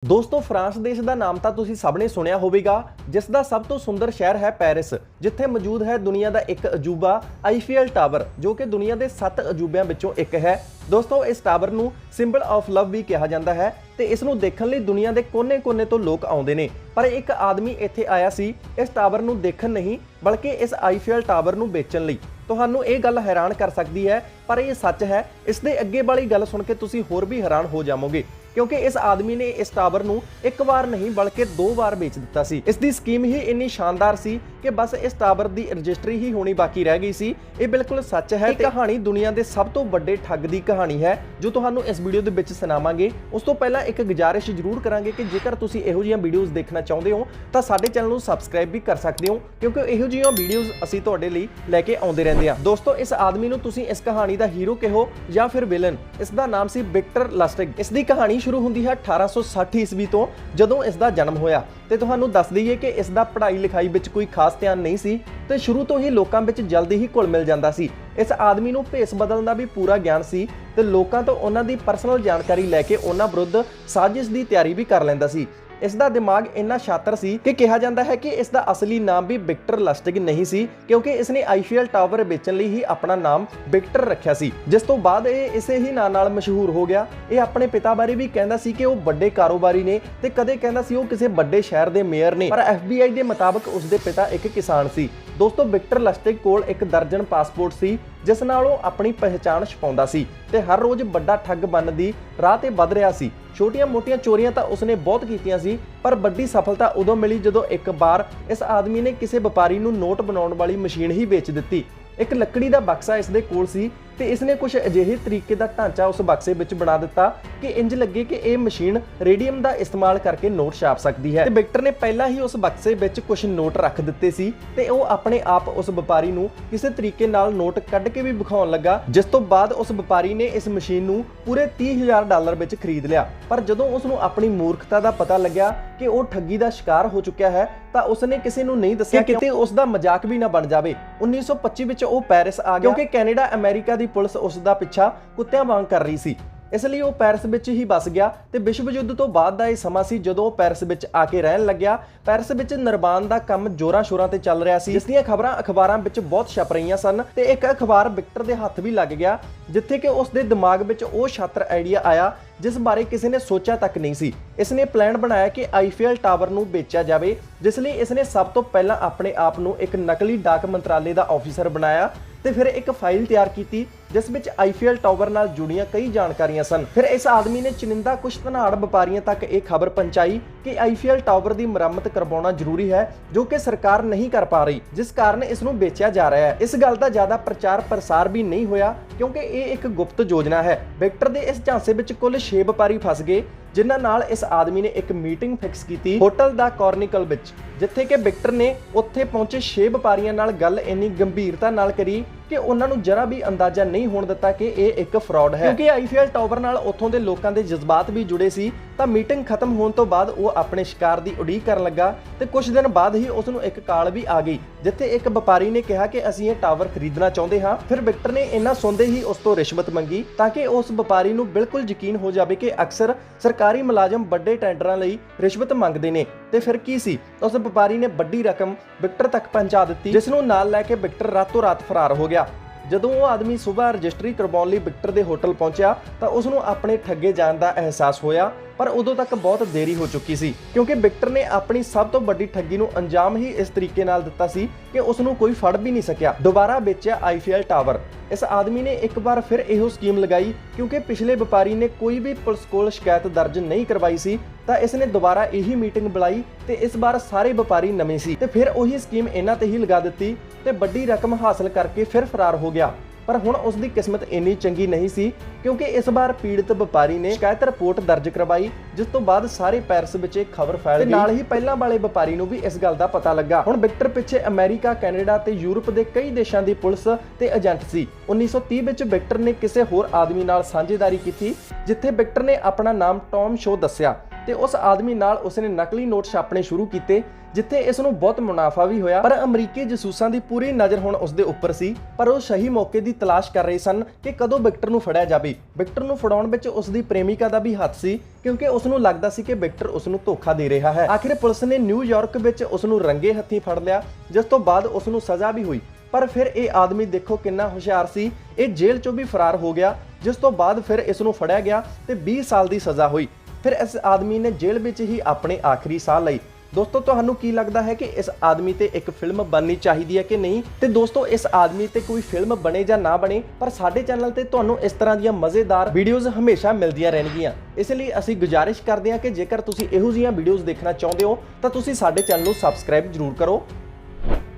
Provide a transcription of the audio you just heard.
ਦੋਸਤੋ ਫਰਾਂਸ ਦੇਸ਼ ਦਾ ਨਾਮ ਤਾਂ ਤੁਸੀਂ ਸਭ ਨੇ ਸੁਣਿਆ ਹੋਵੇਗਾ, ਜਿਸ ਦਾ ਸਭ ਤੋਂ ਸੁੰਦਰ ਸ਼ਹਿਰ ਹੈ ਪੈਰਿਸ, ਜਿੱਥੇ ਮੌਜੂਦ ਹੈ ਦੁਨੀਆ ਦਾ ਇੱਕ ਅਜੂਬਾ ਆਈਫੀਐਲ ਟਾਵਰ, ਜੋ ਕਿ ਦੁਨੀਆ ਦੇ 7 ਅਜੂਬਿਆਂ ਵਿੱਚੋਂ ਇੱਕ ਹੈ। ਦੋਸਤੋ ਇਸ ਟਾਵਰ ਨੂੰ ਸਿੰਬਲ ਆਫ ਲਵ ਵੀ ਕਿਹਾ ਜਾਂਦਾ ਹੈ ਤੇ ਇਸ ਨੂੰ ਦੇਖਣ ਲਈ ਦੁਨੀਆ ਦੇ ਕੋਨੇ-ਕੋਨੇ ਤੋਂ ਲੋਕ ਆਉਂਦੇ ਨੇ। ਪਰ ਇੱਕ ਆਦਮੀ ਇੱਥੇ ਆਇਆ ਸੀ ਇਸ ਟਾਵਰ ਨੂੰ ਦੇਖਣ ਨਹੀਂ, ਬਲਕਿ ਇਸ ਆਈਫੀਐਲ ਟਾਵਰ ਨੂੰ ਵੇਚਣ ਲਈ। ਤੁਹਾਨੂੰ ਇਹ ਗੱਲ ਹੈਰਾਨ ਕਰ ਸਕਦੀ ਹੈ, ਪਰ ਇਹ ਸੱਚ ਹੈ। ਇਸ ਦੇ ਅੱਗੇ ਵਾਲੀ ਗੱਲ ਸੁਣ ਕੇ ਤੁਸੀਂ ਹੋਰ ਵੀ ਹੈਰਾਨ ਹੋ ਜਾਵੋਗੇ, ਕਿਉਂਕਿ ਇਸ ਆਦਮੀ ਨੇ ਇਸ ਟਾਵਰ ਨੂੰ ਇੱਕ ਵਾਰ ਨਹੀਂ ਬਲਕਿ 2 ਵਾਰ ਵੇਚ ਦਿੱਤਾ ਸੀ। ਇਸ ਦੀ ਸਕੀਮ ਹੀ ਇੰਨੀ ਸ਼ਾਨਦਾਰ ਸੀ ਕਿ ਬਸ ਇਸ ਟਾਵਰ ਦੀ ਰਜਿਸਟਰੀ ਹੀ ਹੋਣੀ ਬਾਕੀ ਰਹਿ ਗਈ ਸੀ। ਇਹ ਬਿਲਕੁਲ ਸੱਚ ਹੈ ਤੇ ਕਹਾਣੀ ਦੁਨੀਆ ਦੇ ਸਭ ਤੋਂ ਵੱਡੇ ਠੱਗ ਦੀ ਕਹਾਣੀ ਹੈ, ਜੋ ਤੁਹਾਨੂੰ ਇਸ ਵੀਡੀਓ ਦੇ ਵਿੱਚ ਸੁਣਾਵਾਂਗੇ। ਉਸ ਤੋਂ ਪਹਿਲਾਂ ਇੱਕ ਗੁਜ਼ਾਰਿਸ਼ ਜ਼ਰੂਰ ਕਰਾਂਗੇ ਕਿ ਜੇਕਰ ਤੁਸੀਂ ਇਹੋ ਜਿਹੀਆਂ ਵੀਡੀਓਜ਼ ਦੇਖਣਾ ਚਾਹੁੰਦੇ ਹੋ ਤਾਂ ਸਾਡੇ ਚੈਨਲ ਨੂੰ ਸਬਸਕ੍ਰਾਈਬ ਵੀ ਕਰ ਸਕਦੇ ਹੋ, ਕਿਉਂਕਿ ਇਹੋ ਜਿਹੀਆਂ ਵੀਡੀਓਜ਼ ਅਸੀਂ ਤੁਹਾਡੇ ਲਈ ਲੈ ਕੇ ਆਉਂਦੇ ਰਹਿੰਦੇ ਹਾਂ। ਦੋਸਤੋ ਇਸ ਆਦਮੀ ਨੂੰ ਤੁਸੀਂ ਇਸ ਕਹਾਣੀ ਦਾ ਹੀਰੋ ਕਹੋ ਜਾਂ ਫਿਰ ਵਿਲਨ। ਇਸ ਦਾ ਨਾਮ ਸੀ ਵਿਕਟਰ ਲਸਟਿਗ। ਇਸ ਦੀ ਕਹਾਣੀ ਸ਼ੁਰੂ ਹੁੰਦੀ ਹੈ 1860 ਈਸਵੀ ਤੋਂ, ਜਦੋਂ ਇਸ ਦਾ ਜਨਮ ਹੋਇਆ। ਤੇ ਤੁਹਾਨੂੰ ਦੱਸ ਦਈਏ ਕਿ ਇਸ ਦਾ ਪੜ੍ਹਾਈ ਲਿਖਾਈ ਵਿੱਚ ਕੋਈ ਖਾਸ ਧਿਆਨ ਨਹੀਂ ਸੀ ਤੇ ਸ਼ੁਰੂ ਤੋਂ ਹੀ ਲੋਕਾਂ ਵਿੱਚ ਜਲਦੀ ਹੀ ਘੁਲ ਮਿਲ ਜਾਂਦਾ ਸੀ। ਇਸ ਆਦਮੀ ਨੂੰ ਭੇਸ ਬਦਲਣ ਦਾ ਵੀ ਪੂਰਾ ਗਿਆਨ ਸੀ ਤੇ ਲੋਕਾਂ ਤੋਂ ਉਹਨਾਂ ਦੀ ਪਰਸਨਲ ਜਾਣਕਾਰੀ ਲੈ ਕੇ ਉਹਨਾਂ ਵਿਰੁੱਧ ਸਾਜ਼ਿਸ਼ ਦੀ ਤਿਆਰੀ ਵੀ ਕਰ ਲੈਂਦਾ ਸੀ। ਇਸ ਦਾ ਦਿਮਾਗ ਇੰਨਾ ਸ਼ਾਤਰ ਸੀ ਕਿ ਕਿਹਾ ਜਾਂਦਾ ਹੈ ਕਿ ਇਸ ਦਾ ਅਸਲੀ ਨਾਮ ਵੀ ਵਿਕਟਰ ਲਸਟਿਗ ਨਹੀਂ ਸੀ, ਕਿਉਂਕਿ ਇਸ ਨੇ ਆਈਫੀਐਲ ਟਾਵਰ ਵੇਚਣ ਲਈ ਹੀ ਆਪਣਾ ਨਾਮ ਵਿਕਟਰ ਰੱਖਿਆ ਸੀ, ਜਿਸ ਤੋਂ ਬਾਅਦ ਇਹ ਇਸੇ ਹੀ ਨਾਂ ਨਾਲ ਮਸ਼ਹੂਰ ਹੋ ਗਿਆ। ਇਹ ਆਪਣੇ ਪਿਤਾ ਬਾਰੇ ਵੀ ਕਹਿੰਦਾ ਸੀ ਕਿ ਉਹ ਵੱਡੇ ਕਾਰੋਬਾਰੀ ਨੇ ਤੇ ਕਦੇ ਕਹਿੰਦਾ ਸੀ ਉਹ ਕਿਸੇ ਵੱਡੇ ਸ਼ਹਿਰ ਦੇ ਮੇਅਰ ਨੇ, ਪਰ FBI ਦੇ ਮੁਤਾਬਕ ਉਸ ਦੇ ਪਿਤਾ ਇੱਕ ਕਿਸਾਨ ਸੀ। ਦੋਸਤੋ ਵਿਕਟਰ ਲਸਟਿਗ ਕੋਲ 1 ਦਰਜਨ ਪਾਸਪੋਰਟ ਸੀ, ਜਿਸ ਨਾਲ ਉਹ ਆਪਣੀ ਪਹਿਚਾਣ ਛੁਪਾਉਂਦਾ ਸੀ ਤੇ ਹਰ ਰੋਜ਼ ਵੱਡਾ ਠੱਗ ਬਣਨ ਦੀ ਰਾਹ ਤੇ ਵੱਧ ਰਿਹਾ ਸੀ। ਛੋਟੀਆਂ-ਮੋਟੀਆਂ ਚੋਰੀਆਂ ਤਾਂ ਉਸਨੇ ਬਹੁਤ ਕੀਤੀਆਂ ਸੀ, ਪਰ ਵੱਡੀ ਸਫਲਤਾ ਉਦੋਂ ਮਿਲੀ ਜਦੋਂ ਇੱਕ ਵਾਰ ਇਸ ਆਦਮੀ ਨੇ ਕਿਸੇ ਵਪਾਰੀ ਨੂੰ ਨੋਟ ਬਣਾਉਣ ਵਾਲੀ ਮਸ਼ੀਨ ਹੀ ਵੇਚ ਦਿੱਤੀ। ਇੱਕ ਲੱਕੜੀ ਦਾ ਬਕਸਾ ਇਸ ਦੇ ਕੋਲ ਸੀ ਤੇ ਇਸਨੇ ਕੁਝ ਅਜਿਹੇ ਤਰੀਕੇ ਦਾ ਢਾਂਚਾ ਉਸ ਬਕਸੇ ਵਿੱਚ ਬਣਾ ਦਿੱਤਾ ਕਿ ਇੰਜ ਲੱਗੇ ਕਿ ਇਹ ਮਸ਼ੀਨ ਰੇਡੀਅਮ ਦਾ ਇਸਤੇਮਾਲ ਕਰਕੇ ਨੋਟ ਛਾਪ ਸਕਦੀ ਹੈ। ਤੇ ਵਿਕਟਰ ਨੇ ਪਹਿਲਾਂ ਹੀ ਉਸ ਬਕਸੇ ਵਿੱਚ ਕੁਝ ਨੋਟ ਰੱਖ ਦਿੱਤੇ ਸੀ ਤੇ ਉਹ ਆਪਣੇ ਆਪ ਉਸ ਵਪਾਰੀ ਨੂੰ ਕਿਸੇ ਤਰੀਕੇ ਨਾਲ ਨੋਟ ਕੱਢ ਕੇ ਵੀ ਵਿਖਾਉਣ ਲੱਗਾ, ਜਿਸ ਤੋਂ ਬਾਅਦ ਉਸ ਵਪਾਰੀ ਨੇ ਇਸ ਮਸ਼ੀਨ ਨੂੰ ਪੂਰੇ $30,000 ਵਿੱਚ ਖਰੀਦ ਲਿਆ। ਪਰ ਜਦੋਂ ਉਸ ਨੂੰ ਆਪਣੀ ਮੂਰਖਤਾ ਦਾ ਪਤਾ ਲੱਗਿਆ ਕਿ ਉਹ ਠੱਗੀ ਦਾ ਸ਼ਿਕਾਰ ਹੋ ਚੁੱਕਿਆ ਹੈ ਤਾਂ ਉਸਨੇ ਕਿਸੇ ਨੂੰ ਨਹੀਂ ਦੱਸਿਆ ਕਿ ਕਿਤੇ ਉਸ ਦਾ ਮਜ਼ਾਕ ਵੀ ਨਾ ਬਣ ਜਾਵੇ। 1925 ਵਿੱਚ ਉਹ ਪੈਰਿਸ ਆ ਗਿਆ, ਕਿਉਂਕਿ ਕੈਨੇਡਾ ਅਮਰੀਕਾ ਦੀ ਪੁਲਿਸ ਉਸ ਦਾ ਪਿੱਛਾ ਕੁੱਤਿਆਂ ਵਾਂਗ ਕਰ ਰਹੀ ਸੀ। ਇਸ ਲਈ ਉਹ ਪੈਰਿਸ ਵਿੱਚ ਹੀ ਵਸ ਗਿਆ ਤੇ ਵਿਸ਼ਵ ਯੁੱਧ ਤੋਂ ਬਾਅਦ ਦਾ ਇਹ ਸਮਾਂ ਸੀ ਜਦੋਂ ਉਹ ਪੈਰਿਸ ਵਿੱਚ ਆ ਕੇ ਰਹਿਣ ਲੱਗਿਆ। ਪੈਰਿਸ ਵਿੱਚ ਨਿਰਮਾਣ ਦਾ ਕੰਮ ਜ਼ੋਰਾਂ ਸ਼ੋਰਾਂ ਤੇ ਚੱਲ ਰਿਹਾ ਸੀ, ਜਿਸ ਦੀਆਂ ਖਬਰਾਂ ਅਖਬਾਰਾਂ ਵਿੱਚ ਬਹੁਤ ਛਪ ਰਹੀਆਂ ਸਨ ਤੇ ਇੱਕ ਅਖਬਾਰ ਵਿਕਟਰ ਦੇ ਹੱਥ ਵੀ ਲੱਗ ਗਿਆ, ਜਿੱਥੇ ਕਿ ਉਸ ਦੇ ਦਿਮਾਗ ਵਿੱਚ ਉਹ ਸ਼ਾਤਰ ਆਈਡੀਆ ਆਇਆ ਜਿਸ ਬਾਰੇ ਕਿਸੇ ਨੇ ਸੋਚਿਆ ਤੱਕ ਨਹੀਂ ਸੀ। ਇਸ ਨੇ ਪਲਾਨ ਬਣਾਇਆ ਕਿ ਆਈਫੀਐਲ ਟਾਵਰ ਨੂੰ ਵੇਚਿਆ ਜਾਵੇ, ਜਿਸ ਲਈ ਇਸ ਨੇ ਸਭ ਤੋਂ ਪਹਿਲਾਂ ਆਪਣੇ ਆਪ ਨੂੰ ਇੱਕ ਨਕਲੀ ਡਾਕ ਮੰਤਰਾਲੇ ਦਾ ਆਫੀਸਰ ਬਣਾਇਆ ਤੇ ਫਿਰ ਇੱਕ ਫਾਈਲ ਤਿਆਰ ਕੀਤੀ ਜਿਸ ਵਿੱਚ ਆਈਫੀਐਲ ਟਾਵਰ ਨਾਲ ਜੁੜੀਆਂ ਕਈ ਜਾਣਕਾਰੀਆਂ ਸਨ। ਫਿਰ ਇਸ ਆਦਮੀ ਨੇ ਚੁਣਿੰਦਾ ਕੁਝ ਧਨਾੜ ਵਪਾਰੀਆਂ ਤੱਕ ਇਹ ਖਬਰ ਪਹੁੰਚਾਈ ਕਿ ਆਈਫੀਐਲ ਟਾਵਰ ਦੀ ਮੁਰੰਮਤ ਕਰਵਾਉਣਾ ਜ਼ਰੂਰੀ ਹੈ, ਜੋ ਕਿ ਸਰਕਾਰ ਨਹੀਂ ਕਰ ਪਾ ਰਹੀ, ਜਿਸ ਕਾਰਨ ਇਸ ਨੂੰ ਵੇਚਿਆ ਜਾ ਰਿਹਾ ਹੈ। ਇਸ ਗੱਲ ਦਾ ਜ਼ਿਆਦਾ ਪ੍ਰਚਾਰ ਪ੍ਰਸਾਰ ਵੀ ਨਹੀਂ ਹੋਇਆ, ਕਿਉਂਕਿ ਇਹ ਇੱਕ ਗੁਪਤ ਯੋਜਨਾ ਹੈ। ਵਿਕਟਰ ਦੇ ਇਸ ਝਾਂਸੇ ਵਿੱਚ ਕੁੱਲ 6 ਵਪਾਰੀ ਫਸ ਗਏ, ਜਿਨ੍ਹਾਂ ਨਾਲ ਇਸ ਆਦਮੀ ਨੇ ਇੱਕ ਮੀਟਿੰਗ ਫਿਕਸ ਕੀਤੀ ਹੋਟਲ ਦਾ ਕਾਰਨੀਕਲ ਵਿੱਚ, ਜਿੱਥੇ ਕਿ ਵਿਕਟਰ ਨੇ ਉੱਥੇ ਪਹੁੰਚੇ 6 ਵਪਾਰੀਆਂ ਨਾਲ ਗੱਲ ਇੰਨੀ ਗੰਭੀਰਤਾ ਨਾਲ ਕਰੀ ਕਿ ਉਹਨਾਂ ਨੂੰ ਜਰਾ ਵੀ ਅੰਦਾਜ਼ਾ ਨਹੀਂ ਹੋਣ ਦਿੱਤਾ ਕਿ ਇਹ ਇੱਕ ਫਰਾਡ ਹੈ। ਕਿਉਂਕਿ ਆਈਫੀਐਲ ਟਾਵਰ ਨਾਲ ਉੱਥੋਂ ਦੇ ਲੋਕਾਂ ਦੇ ਜਜ਼ਬਾਤ ਵੀ ਜੁੜੇ ਸੀ। ਤਾਂ ਮੀਟਿੰਗ ਖਤਮ ਹੋਣ ਤੋਂ ਬਾਅਦ ਉਹ ਆਪਣੇ ਸ਼ਿਕਾਰ ਦੀ ਉਡੀਕ ਕਰਨ ਲੱਗਾ ਤੇ ਕੁਝ ਦਿਨ ਬਾਅਦ ਹੀ ਉਸ ਨੂੰ ਇੱਕ ਕਾਲ ਵੀ ਆ ਗਈ, ਜਿੱਥੇ ਇੱਕ ਵਪਾਰੀ ਨੇ ਕਿਹਾ ਕਿ ਅਸੀਂ ਇਹ ਟਾਵਰ ਖਰੀਦਣਾ ਚਾਹੁੰਦੇ ਹਾਂ। ਫਿਰ ਵਿਕਟਰ ਨੇ ਇਹਨਾਂ ਸੁਣਦੇ ਹੀ ਉਸ ਤੋਂ ਰਿਸ਼ਵਤ ਮੰਗੀ ਤਾਂ ਕਿ ਉਸ ਵਪਾਰੀ ਨੂੰ ਬਿਲਕੁਲ ਯਕੀਨ ਹੋ ਜਾਵੇ ਕਿ ਅਕਸਰ ਸਰਕਾਰੀ ਮੁਲਾਜ਼ਮ ਵੱਡੇ ਟੈਂਡਰਾਂ ਲਈ ਰਿਸ਼ਵਤ ਮੰਗਦੇ ਨੇ। ਤੇ ਫਿਰ ਕੀ ਸੀ, ਉਸ ਵਪਾਰੀ ਨੇ ਵੱਡੀ ਰਕਮ ਵਿਕਟਰ ਤੱਕ ਪਹੁੰਚਾ ਦਿੱਤੀ, ਜਿਸ ਨੂੰ ਨਾਲ ਲੈ ਕੇ ਵਿਕਟਰ ਰਾਤੋਂ ਰਾਤ ਫਰਾਰ ਹੋ ਗਿਆ। ਜਦੋਂ ਉਹ ਆਦਮੀ ਸਵੇਰ ਰਜਿਸਟਰੀ ਕਰਵਾਉਣ ਲਈ ਵਿਕਟਰ ਦੇ ਹੋਟਲ ਪਹੁੰਚਿਆ ਤਾਂ ਉਸ ਨੂੰ ਆਪਣੇ ਠੱਗੇ ਜਾਣ ਦਾ ਅਹਿਸਾਸ ਹੋਇਆ, ਪਰ ਉਦੋਂ ਤੱਕ ਬਹੁਤ ਦੇਰੀ ਹੋ ਚੁੱਕੀ ਸੀ, ਕਿਉਂਕਿ ਵਿਕਟਰ ਨੇ ਆਪਣੀ ਸਭ ਤੋਂ ਵੱਡੀ ਠੱਗੀ ਨੂੰ ਅੰਜਾਮ ਹੀ ਇਸ ਤਰੀਕੇ ਨਾਲ ਦਿੱਤਾ ਸੀ ਕਿ ਉਸ ਨੂੰ ਕੋਈ ਫੜ ਵੀ ਨਹੀਂ ਸਕਿਆ। ਦੁਬਾਰਾ ਵੇਚਿਆ ਆਈਫੀਐਲ ਟਾਵਰ। ਇਸ ਆਦਮੀ ਨੇ ਇੱਕ ਵਾਰ ਫਿਰ ਇਹੋ ਸਕੀਮ ਲਗਾਈ, ਕਿਉਂਕਿ ਪਿਛਲੇ ਵਪਾਰੀ ਨੇ ਕੋਈ ਵੀ ਪੁਲਿਸ ਕੋਲ ਸ਼ਿਕਾਇਤ ਦਰਜ ਨਹੀਂ ਕਰਵਾਈ ਸੀ, ਤਾਂ ਇਸ ਨੇ ਦੁਬਾਰਾ ਇਹੀ ਮੀਟਿੰਗ ਬੁਲਾਈ ਤੇ ਇਸ ਵਾਰ ਸਾਰੇ ਵਪਾਰੀ ਨਵੇਂ ਸੀ ਤੇ ਫਿਰ ਉਹੀ ਸਕੀਮ ਇਹਨਾਂ ਤੇ ਹੀ ਲਗਾ ਦਿੱਤੀ ਤੇ ਵੱਡੀ ਰਕਮ ਹਾਸਲ ਕਰਕੇ ਫਿਰ ਫਰਾਰ ਹੋ ਗਿਆ। ਪਰ ਹੁਣ ਉਸ ਦੀ ਕਿਸਮਤ ਇੰਨੀ ਚੰਗੀ ਨਹੀਂ ਸੀ, ਕਿਉਂਕਿ ਇਸ ਵਾਰ ਪੀੜਤ ਵਪਾਰੀ ਨੇ ਸ਼ਿਕਾਇਤ ਰਿਪੋਰਟ ਦਰਜ ਕਰਵਾਈ, ਜਿਸ ਤੋਂ ਬਾਅਦ ਸਾਰੇ ਪੈਰਿਸ ਵਿੱਚ ਇਹ ਖਬਰ ਫੈਲ ਗਈ। ਨਾਲ ਹੀ ਪਹਿਲਾਂ ਵਾਲੇ ਵਪਾਰੀ ਨੂੰ ਵੀ ਇਸ ਗੱਲ ਦਾ ਪਤਾ ਲੱਗਾ। ਹੁਣ ਵਿਕਟਰ ਪਿੱਛੇ ਅਮਰੀਕਾ, ਕੈਨੇਡਾ ਤੇ ਯੂਰਪ ਦੇ ਕਈ ਦੇਸ਼ਾਂ ਦੀ ਪੁਲਿਸ ਤੇ ਏਜੰਟ ਸੀ। 1930 ਵਿੱਚ ਵਿਕਟਰ ਨੇ ਕਿਸੇ ਹੋਰ ਆਦਮੀ ਨਾਲ ਸਾਂਝੇਦਾਰੀ ਕੀਤੀ, ਜਿੱਥੇ ਵਿਕਟਰ ਨੇ ਆਪਣਾ ਨਾਮ ਟੌਮ ਸ਼ੋ ਦੱਸਿਆ ਤੇ ਉਸ ਆਦਮੀ ਨਾਲ ਉਸਨੇ ਨਕਲੀ ਨੋਟ ਛਾਪਣੇ ਸ਼ੁਰੂ ਕੀਤੇ, ਜਿੱਥੇ ਇਸ ਨੂੰ ਬਹੁਤ ਮੁਨਾਫਾ ਵੀ ਹੋਇਆ। ਪਰ ਅਮਰੀਕੀ ਜਸੂਸਾਂ ਦੀ ਪੂਰੀ ਨਜ਼ਰ ਹੁਣ ਉਸ ਦੇ ਉੱਪਰ ਸੀ, ਪਰ ਉਹ ਸਹੀ ਮੌਕੇ ਦੀ ਤਲਾਸ਼ ਕਰ ਰਹੇ ਸਨ ਕਿ ਕਦੋਂ ਵਿਕਟਰ ਨੂੰ ਫੜਿਆ ਜਾਵੇ। ਵਿਕਟਰ ਨੂੰ ਫੜਾਉਣ ਵਿੱਚ ਉਸ ਦੀ ਪ੍ਰੇਮਿਕਾ ਦਾ ਵੀ ਹੱਥ ਸੀ, ਕਿਉਂਕਿ ਉਸ ਨੂੰ ਲੱਗਦਾ ਸੀ ਕਿ ਵਿਕਟਰ ਉਸ ਨੂੰ ਧੋਖਾ ਦੇ ਰਿਹਾ ਹੈ। ਆਖਿਰ ਪੁਲਿਸ ਨੇ ਨਿਊਯਾਰਕ ਵਿੱਚ ਉਸ ਨੂੰ ਰੰਗੇ ਹੱਥੀਂ ਫੜ ਲਿਆ, ਜਿਸ ਤੋਂ ਬਾਅਦ ਉਸ ਨੂੰ ਸਜ਼ਾ ਵੀ ਹੋਈ। ਪਰ ਫਿਰ ਇਹ ਆਦਮੀ ਦੇਖੋ ਕਿੰਨਾ ਹੁਸ਼ਿਆਰ ਸੀ, ਇਹ ਜੇਲ੍ਹ ਚੋਂ ਵੀ ਫਰਾਰ ਹੋ ਗਿਆ, ਜਿਸ ਤੋਂ ਬਾਅਦ ਫਿਰ ਇਸ ਨੂੰ ਫੜਿਆ ਗਿਆ ਤੇ 20 ਸਾਲ ਦੀ ਸਜ਼ਾ ਹੋਈ। ਫਿਰ ਇਸ ਆਦਮੀ ਨੇ ਜੇਲ੍ਹ ਵਿੱਚ ਹੀ ਆਪਣੇ ਆਖਰੀ ਸਾਹ ਲਈ। ਦੋਸਤੋ, ਤੁਹਾਨੂੰ ਕੀ ਲੱਗਦਾ ਹੈ ਕਿ ਇਸ ਆਦਮੀ ਤੇ ਇੱਕ ਫਿਲਮ ਬਣਨੀ ਚਾਹੀਦੀ ਹੈ ਕਿ ਨਹੀਂ? ਤੇ ਦੋਸਤੋ, ਇਸ ਆਦਮੀ ਤੇ ਕੋਈ ਫਿਲਮ ਬਣੇ ਜਾਂ ਨਾ ਬਣੇ, ਪਰ ਸਾਡੇ ਚੈਨਲ ਤੇ ਤੁਹਾਨੂੰ ਇਸ ਤਰ੍ਹਾਂ ਦੀਆਂ ਮਜ਼ੇਦਾਰ ਵੀਡੀਓਜ਼ ਹਮੇਸ਼ਾ ਮਿਲਦੀਆਂ ਰਹਿਣਗੀਆਂ। ਇਸ ਲਈ ਅਸੀਂ ਗੁਜ਼ਾਰਿਸ਼ ਕਰਦੇ ਹਾਂ ਕਿ ਜੇਕਰ ਤੁਸੀਂ ਇਹੋ ਜਿਹੀਆਂ ਵੀਡੀਓਜ਼ ਦੇਖਣਾ ਚਾਹੁੰਦੇ ਹੋ ਤਾਂ ਤੁਸੀਂ ਸਾਡੇ ਚੈਨਲ ਨੂੰ ਸਬਸਕ੍ਰਾਈਬ ਜ਼ਰੂਰ ਕਰੋ